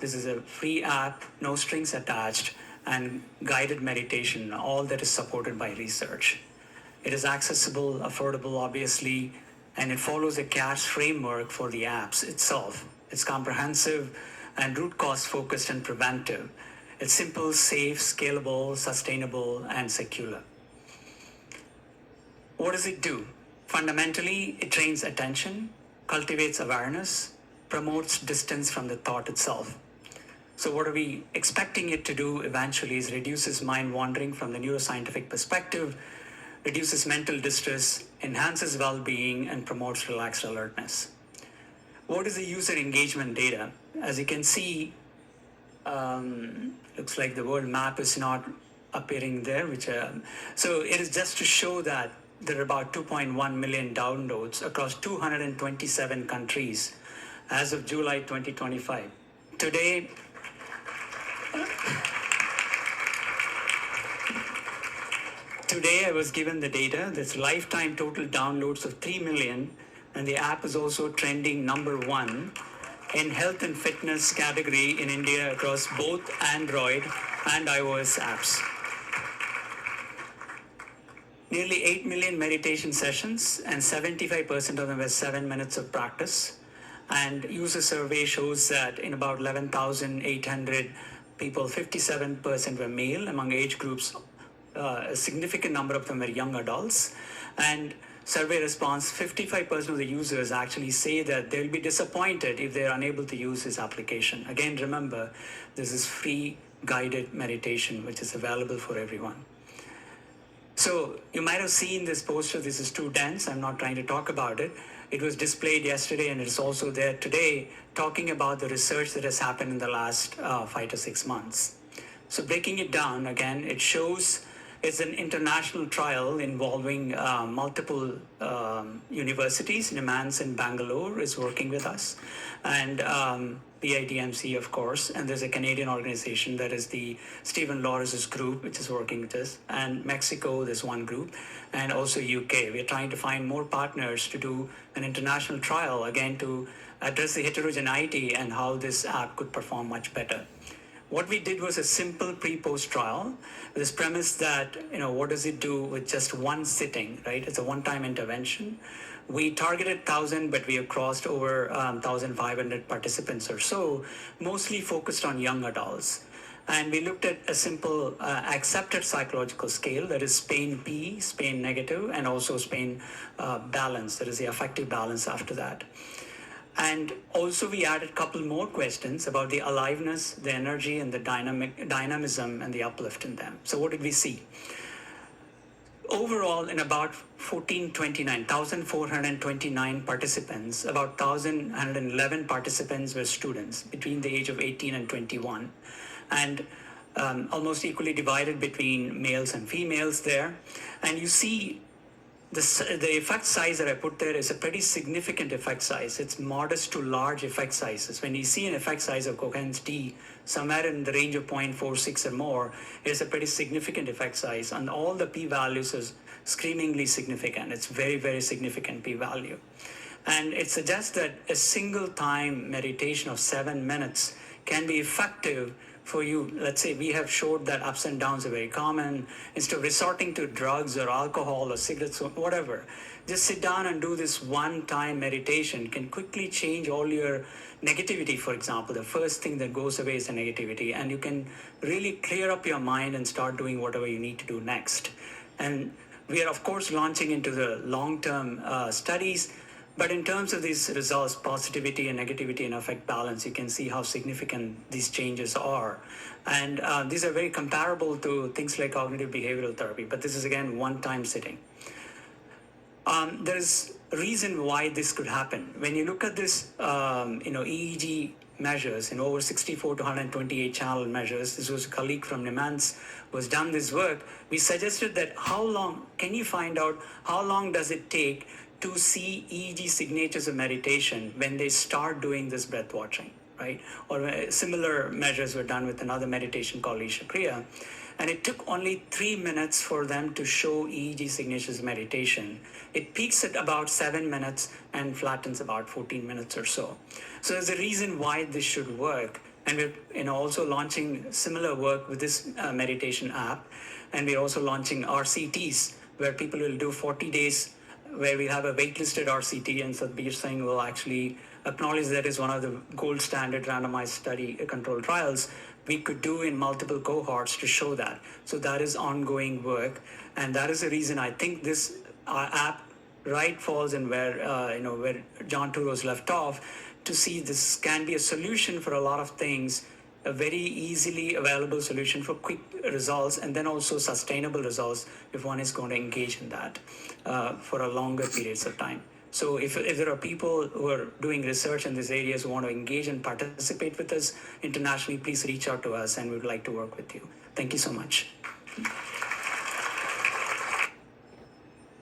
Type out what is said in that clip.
This is a free app, no strings attached, and guided meditation, all that is supported by research. It is accessible, affordable, obviously, and it follows a CARES framework for the apps itself. It's comprehensive and root cause focused and preventive. It's simple, safe, scalable, sustainable, and secular. What does it do? Fundamentally, it trains attention, cultivates awareness, promotes distance from the thought itself. So what are we expecting it to do eventually is reduces mind wandering from the neuroscientific perspective, reduces mental distress, enhances well-being, and promotes relaxed alertness. What is the user engagement data? As you can see, looks like the world map is not appearing there, so it is just to show that there are about 2.1 million downloads across 227 countries as of July 2025. Today, I was given the data. There's lifetime total downloads of 3 million, and the app is also trending number 1 in health and fitness category in India across both Android and iOS apps. Nearly 8 million meditation sessions, and 75% of them were 7 minutes of practice. And user survey shows that in about 11,800 people, 57% were male among age groups. A significant number of them were young adults. And survey response, 55% of the users actually say that they'll be disappointed if they're unable to use this application. Again, remember, this is free guided meditation, which is available for everyone. So you might have seen this poster. This is too dense. I'm not trying to talk about it. It was displayed yesterday, and it's also there today, talking about the research that has happened in the last 5 to 6 months. So breaking it down again, it shows it's an international trial involving multiple universities. NIMHANS in Bangalore is working with us, and PITMC, of course, and there's a Canadian organization that is the Stephen Lawrence's group, which is working with us, and Mexico, there's one group, and also UK. We're trying to find more partners to do an international trial, again, to address the heterogeneity and how this app could perform much better. What we did was a simple pre-post trial with this premise that, what does it do with just one sitting, right? It's a one-time intervention. We targeted 1,000, but we have crossed over 1,500 participants or so, mostly focused on young adults. And we looked at a simple accepted psychological scale, that is SPAIN-P, SPAIN negative, and also SPAIN balance, that is the affective balance after that. And also we added a couple more questions about the aliveness, the energy, and the dynamism and the uplift in them. So what did we see? Overall, in about 1,429 participants, about 1,111 participants were students between the age of 18 and 21, and almost equally divided between males and females there. And you see the effect size that I put there is a pretty significant effect size. It's modest to large effect sizes. When you see an effect size of Cohen's d somewhere in the range of 0.46 or more, it's a pretty significant effect size. And all the p-values is screamingly significant. It's very, very significant p-value. And it suggests that a single time meditation of 7 minutes can be effective for you. Let's say we have showed that ups and downs are very common. Instead of resorting to drugs or alcohol or cigarettes or whatever, just sit down and do this one-time meditation can quickly change all your negativity. For example, the first thing that goes away is the negativity, and you can really clear up your mind and start doing whatever you need to do next. And we are, of course, launching into the long-term studies. But in terms of these results, positivity and negativity and affect balance, you can see how significant these changes are. And these are very comparable to things like cognitive behavioral therapy, but this is, again, one-time sitting. There's a reason why this could happen. When you look at this, EEG measures in over 64 to 128 channel measures, this was a colleague from NIMHANS who has done this work. We suggested that can you find out how long does it take to see EEG signatures of meditation when they start doing this breath watching, right? Or similar measures were done with another meditation called Isha Kriya. And it took only 3 minutes for them to show EEG signatures of meditation. It peaks at about 7 minutes and flattens about 14 minutes or so. So there's a reason why this should work. And we're also launching similar work with this meditation app. And we're also launching RCTs, where people will do 40 days, where we have a waitlisted RCT, and Sadhbir Singh will actually acknowledge that is one of the gold standard randomized study controlled trials we could do in multiple cohorts to show that. So that is ongoing work, and that is the reason I think this app right falls in where where John Turo's left off, to see this can be a solution for a lot of things, a very easily available solution for quick results, and then also sustainable results if one is going to engage in that for a longer periods of time. So if there are people who are doing research in these areas who want to engage and participate with us internationally, please reach out to us and we would like to work with you. Thank you so much.